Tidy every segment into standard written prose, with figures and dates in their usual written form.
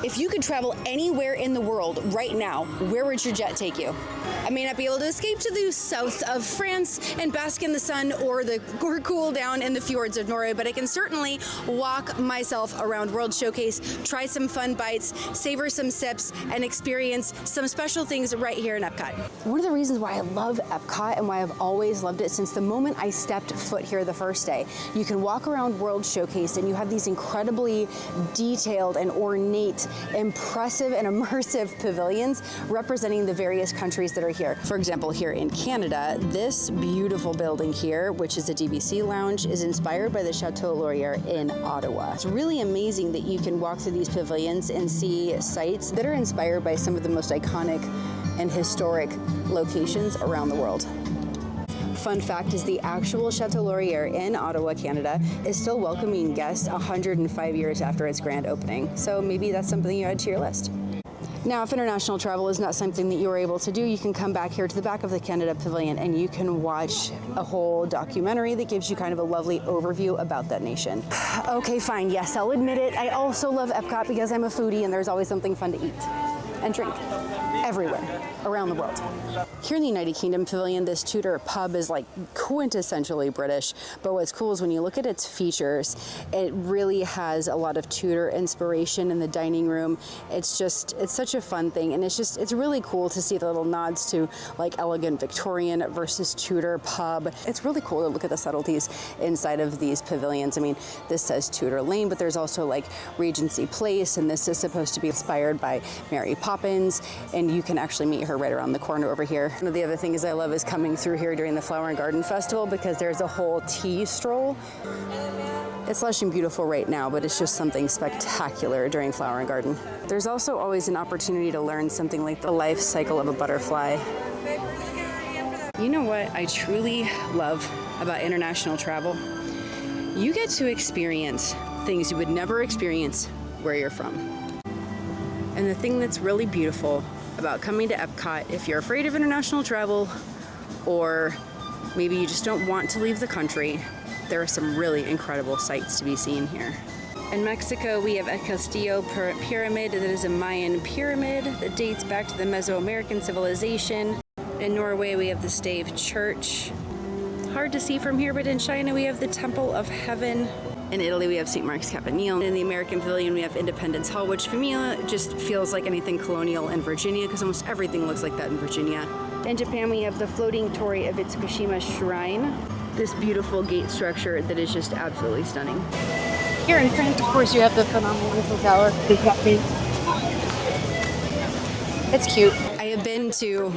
If you could travel anywhere in the world right now, where would your jet take you? I may not be able to escape to the south of France and bask in the sun or cool down in the fjords of Norway, but I can certainly walk myself around World Showcase, try some fun bites, savor some sips, and experience some special things right here in EPCOT. One of the reasons why I love EPCOT and why I've always loved it since the moment I stepped foot here the first day, you can walk around World Showcase and you have these incredibly detailed and ornate, impressive and immersive pavilions representing the various countries that are here. For example, here in Canada, this beautiful building here, which is a DBC lounge, is inspired by the Chateau Laurier in Ottawa. It's really amazing that you can walk through these pavilions and see sites that are inspired by some of the most iconic and historic locations around the world. Fun fact is the actual Chateau Laurier in Ottawa, Canada, is still welcoming guests 105 years after its grand opening. So maybe that's something you add to your list. Now, if international travel is not something that you are able to do, you can come back here to the back of the Canada Pavilion and you can watch a whole documentary that gives you kind of a lovely overview about that nation. Okay, fine. Yes, I'll admit it. I also love EPCOT because I'm a foodie and there's always something fun to eat and drink everywhere around the world. Here in the United Kingdom Pavilion, this Tudor pub is like quintessentially British, but what's cool is when you look at its features, it really has a lot of Tudor inspiration in the dining room. It's such a fun thing, and it's really cool to see the little nods to like elegant Victorian versus Tudor pub. It's really cool to look at the subtleties inside of these pavilions. I mean, this says Tudor Lane, but there's also like Regency Place, and this is supposed to be inspired by Mary Poppins, and you can actually meet her right around the corner over here. One of the other things I love is coming through here during the Flower and Garden Festival because there's a whole tea stroll. It's lush and beautiful right now, but it's just something spectacular during Flower and Garden. There's also always an opportunity to learn something like the life cycle of a butterfly. You know what I truly love about international travel? You get to experience things you would never experience where you're from. And the thing that's really beautiful about coming to EPCOT, if you're afraid of international travel or maybe you just don't want to leave the country, there are some really incredible sights to be seen here. In Mexico, we have El Castillo Pyramid. That is a Mayan pyramid that dates back to the Mesoamerican civilization. In Norway, we have the Stave Church. Hard to see from here, but in China, we have the Temple of Heaven. In Italy, we have St. Mark's Campanile. In the American Pavilion, we have Independence Hall, which for me just feels like anything colonial in Virginia, because almost everything looks like that in Virginia. In Japan, we have the floating torii of Itsukushima Shrine, this beautiful gate structure that is just absolutely stunning. Here in France, of course, you have the phenomenal Eiffel Tower. It's cute. I have been to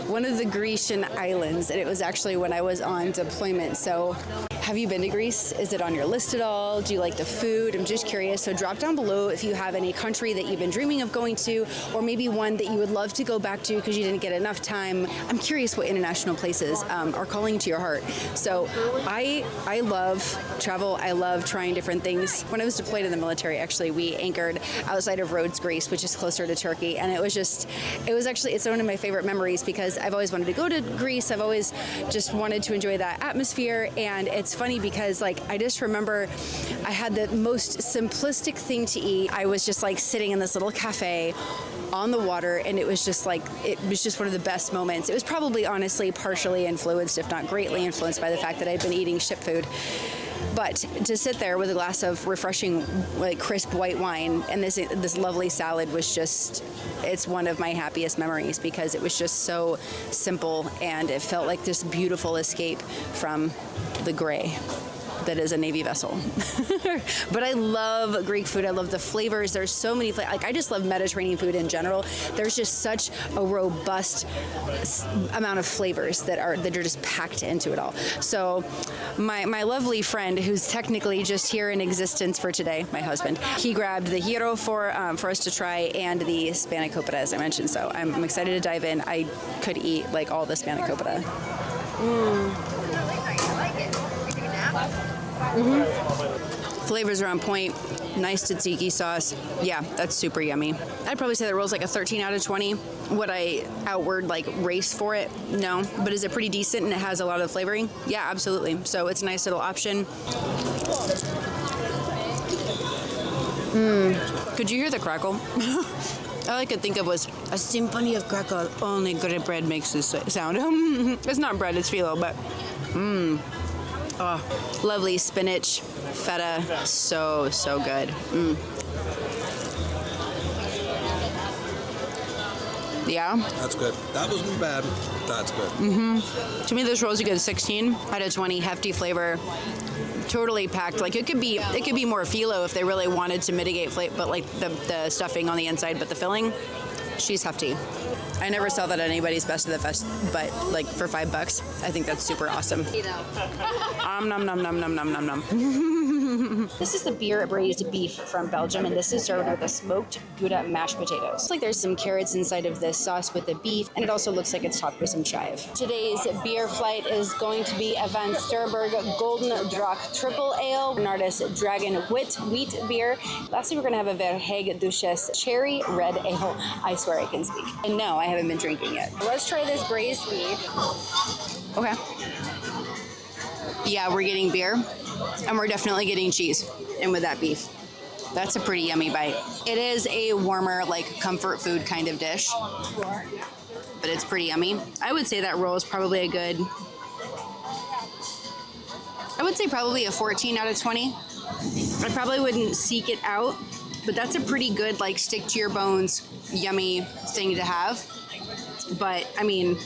one of the Grecian islands, and it was actually when I was on deployment. So have you been to Greece? Is it on your list at all? Do you like the food? I'm just curious. So drop down below if you have any country that you've been dreaming of going to, or maybe one that you would love to go back to because you didn't get enough time. I'm curious what international places are calling to your heart. So I love travel. I love trying different things. When I was deployed in the military, actually, we anchored outside of Rhodes, Greece, which is closer to Turkey. And it's one of my favorite memories because I've always wanted to go to Greece. I've always just wanted to enjoy that atmosphere. And it's funny because I just remember I had the most simplistic thing to eat. I was just sitting in this little cafe on the water, and it was just one of the best moments. It was probably honestly partially influenced, if not greatly influenced, by the fact that I'd been eating ship food. But to sit there with a glass of refreshing, crisp white wine and this lovely salad was it's one of my happiest memories because it was just so simple and it felt like this beautiful escape from the gray that is a Navy vessel. But I love Greek food. I love the flavors. There's so many I just love Mediterranean food in general. There's just such a robust amount of flavors that are just packed into it all. So my lovely friend, who's technically just here in existence for today, my husband, he grabbed the gyro for us to try and the spanakopita, as I mentioned. So I'm excited to dive in. I could eat all the spanakopita. Flavors are on point. Nice tzatziki sauce. Yeah, that's super yummy. I'd probably say that roll's a 13 out of 20. Would I outward race for it? No. But is it pretty decent and it has a lot of flavoring? Yeah, absolutely. So it's a nice little option. Could you hear the crackle? All I could think of was a symphony of crackle. Only good bread makes this sound. It's not bread, it's phyllo, but oh, lovely spinach, feta, so good. Yeah? That's good. That wasn't bad. That's good. To me, this roll is a good 16 out of 20. Hefty flavor. Totally packed. Like it could be more phyllo if they really wanted to mitigate flavor, but like the stuffing on the inside, but the filling, she's hefty. I never saw that at anybody's Best of the Fest, but like for $5, I think that's super awesome. Nom nom nom nom nom nom nom. This is the beer braised beef from Belgium, and this is served with a smoked Gouda mashed potatoes. Looks like there's some carrots inside of this sauce with the beef, and it also looks like it's topped with some chive. Today's beer flight is going to be a Van Sterberg Golden Drak Triple Ale, Bernardus Dragon Wheat Beer. Lastly, we're going to have a Verheg Duchesse Cherry Red Ale. I swear I can speak. And no, I haven't been drinking yet. Let's try this braised beef. Okay. Yeah, we're getting beer. And we're definitely getting cheese in with that beef. That's a pretty yummy bite. It is a warmer, like comfort food kind of dish, but it's pretty yummy. I would say that roll is probably probably a 14 out of 20. I probably wouldn't seek it out, but that's a pretty good, like, stick to your bones, yummy thing to have. But I mean,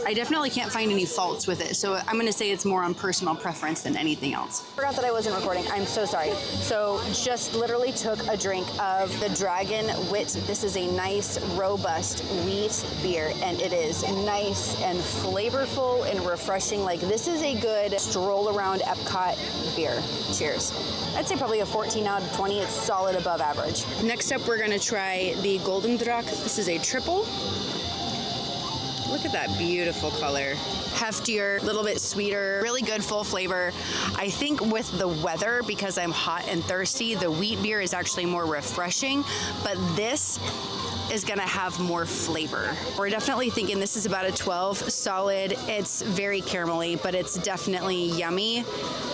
I definitely can't find any faults with it, so I'm going to say it's more on personal preference than anything else. Forgot that I wasn't recording. I'm so sorry. So just literally took a drink of the Dragon Wit. This is a nice, robust wheat beer, and it is nice and flavorful and refreshing. Like, this is a good stroll around EPCOT beer. Cheers. I'd say probably a 14 out of 20. It's solid above average. Next up, we're going to try the Golden Drak. This is a triple. Look at that beautiful color. Heftier, a little bit sweeter, really good full flavor. I think with the weather, because I'm hot and thirsty, the wheat beer is actually more refreshing, but this is gonna have more flavor. We're definitely thinking this is about a 12 solid. It's very caramelly, but it's definitely yummy.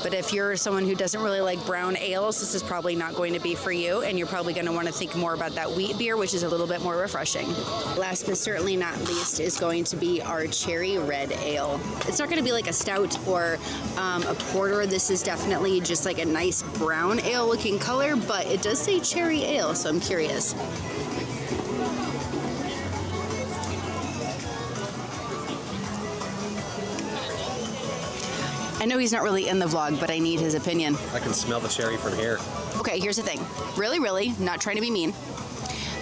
But if you're someone who doesn't really like brown ales, this is probably not going to be for you, and you're probably gonna wanna think more about that wheat beer, which is a little bit more refreshing. Last but certainly not least is going to be our cherry red ale. It's not gonna be like a stout or a porter. This is definitely just like a nice brown ale looking color, but it does say cherry ale, so I'm curious. I know he's not really in the vlog, but I need his opinion. I can smell the cherry from here. Okay, here's the thing. Really, not trying to be mean.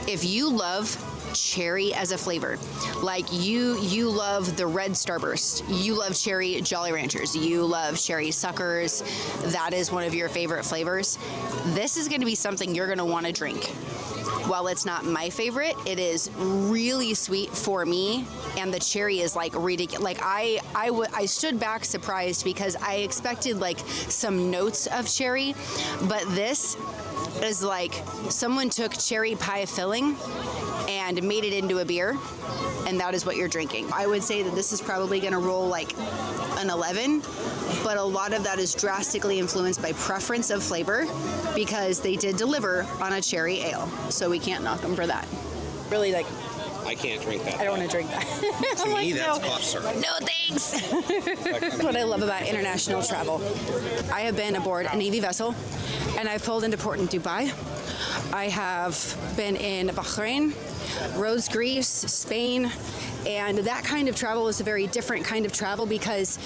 If you love cherry as a flavor, like you love the red Starburst, you love cherry Jolly Ranchers, you love cherry Suckers, that is one of your favorite flavors, this is going to be something you're going to want to drink. While it's not my favorite, it is really sweet for me, and the cherry is like ridiculous. Like I stood back surprised because I expected like some notes of cherry, but this is like someone took cherry pie filling and made it into a beer, and that is what you're drinking. I would say that this is probably going to roll like an 11, but a lot of that is drastically influenced by preference of flavor because they did deliver on a cherry ale, so we can't knock them for that. Really, like, I can't drink that. I don't want to drink that. To me, that's cough syrup. No thanks. That's what I love about international travel. I have been aboard a Navy vessel, and I've pulled into port in Dubai. I have been in Bahrain, Rhodes, Greece, Spain, and that kind of travel is a very different kind of travel because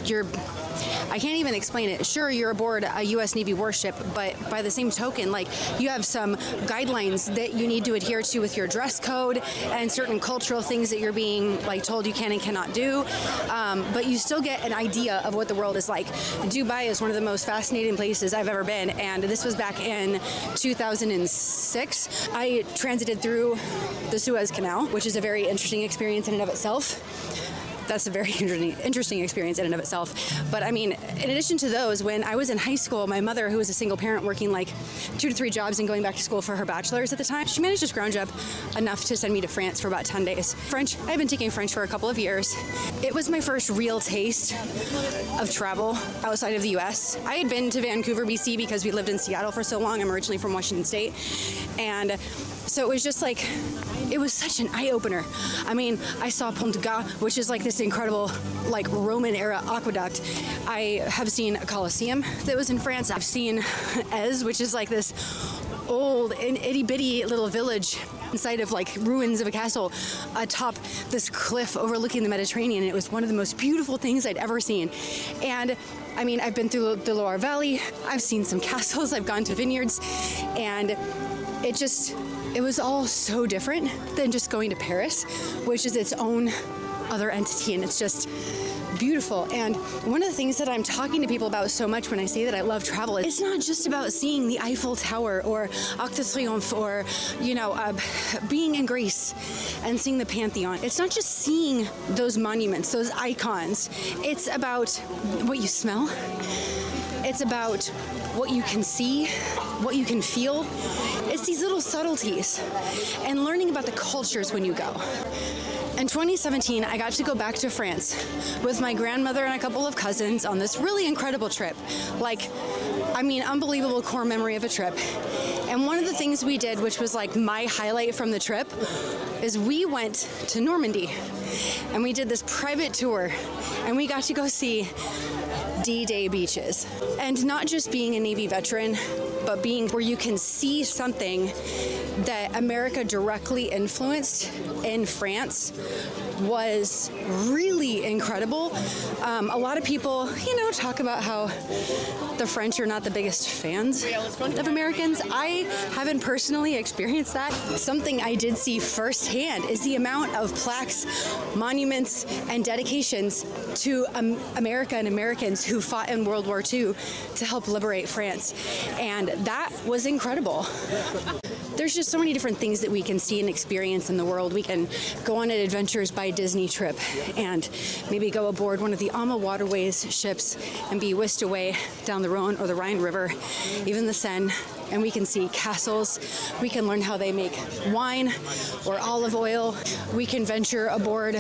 you're I can't even explain it. Sure, you're aboard a U.S. Navy warship, but by the same token, like, you have some guidelines that you need to adhere to with your dress code and certain cultural things that you're being like told you can and cannot do. But you still get an idea of what the world is like. Dubai is one of the most fascinating places I've ever been, and this was back in 2006. I transited through the Suez Canal, which is a very interesting experience in and of itself. that's a very interesting experience in and of itself. But I mean, in addition to those, when I was in high school, my mother, who was a single parent working like 2 to 3 jobs and going back to school for her bachelor's at the time, she managed to scrounge up enough to send me to France for about 10 days. French, I've been taking French for a couple of years. It was my first real taste of travel outside of the US. I had been to Vancouver, BC because we lived in Seattle for so long. I'm originally from Washington State. And so it was just like, it was such an eye-opener. I mean, I saw Pont de Gare, which is like this incredible, like Roman-era aqueduct. I have seen a Colosseum that was in France. I've seen Ez, which is like this old itty-bitty little village inside of like ruins of a castle atop this cliff overlooking the Mediterranean. It was one of the most beautiful things I'd ever seen. And I mean, I've been through the Loire Valley. I've seen some castles. I've gone to vineyards, and it was all so different than just going to Paris, which is its own other entity, and it's just beautiful. And one of the things that I'm talking to people about so much when I say that I love travel, it's not just about seeing the Eiffel Tower or Arc de Triomphe or, being in Greece and seeing the Pantheon. It's not just seeing those monuments, those icons. It's about what you smell. It's about what you can see, what you can feel. It's these little subtleties and learning about the cultures when you go. In 2017, I got to go back to France with my grandmother and a couple of cousins on this really incredible trip. Unbelievable core memory of a trip. And one of the things we did, which was like my highlight from the trip, is we went to Normandy and we did this private tour and we got to go see D-Day beaches. And not just being a Navy veteran, but being where you can see something that America directly influenced in France was really incredible. A lot of people, talk about how the French are not the biggest fans of Americans. I haven't personally experienced that. Something I did see firsthand is the amount of plaques, monuments, and dedications to America and Americans who fought in World War II to help liberate France. And that was incredible. There's just so many different things that we can see and experience in the world. We can go on an Adventures by Disney trip and maybe go aboard one of the AMA Waterways ships and be whisked away down the Rhone or the Rhine River, even the Seine, and we can see castles. We can learn how they make wine or olive oil. We can venture aboard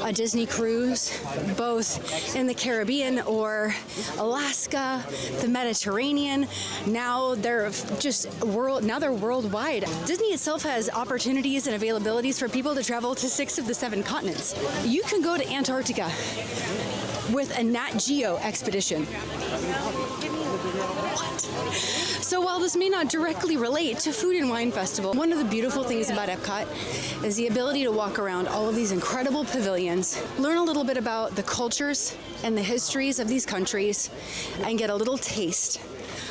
a Disney cruise, both in the Caribbean or Alaska, the Mediterranean. Now they're worldwide. Disney itself has opportunities and availabilities for people to travel to 6 of the 7 continents. You can go to Antarctica with a Nat Geo expedition. What? So while this may not directly relate to Food and Wine Festival, one of the beautiful things about EPCOT is the ability to walk around all of these incredible pavilions, learn a little bit about the cultures and the histories of these countries, and get a little taste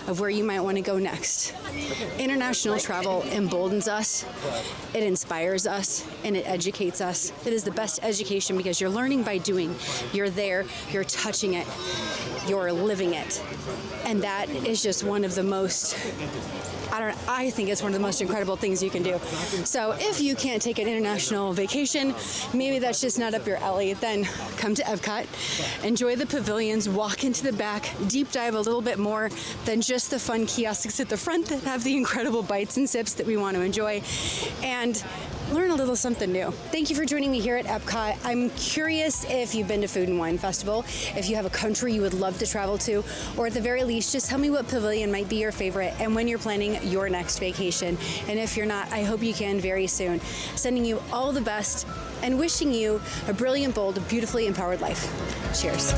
of where you might want to go next. International travel emboldens us, it inspires us, and it educates us. It is the best education because you're learning by doing. You're there, you're touching it, you're living it. And that is just one of the most, I think it's one of the most incredible things you can do. So if you can't take an international vacation, maybe that's just not up your alley, then come to EPCOT, enjoy the pavilions, walk into the back, deep dive a little bit more than just the fun kiosks at the front that have the incredible bites and sips that we want to enjoy, and learn a little something new. Thank you for joining me here at EPCOT. I'm curious if you've been to Food and Wine Festival, if you have a country you would love to travel to, or at the very least, just tell me what pavilion might be your favorite and when you're planning your next vacation. And if you're not, I hope you can very soon. Sending you all the best and wishing you a brilliant, bold, beautifully empowered life. Cheers.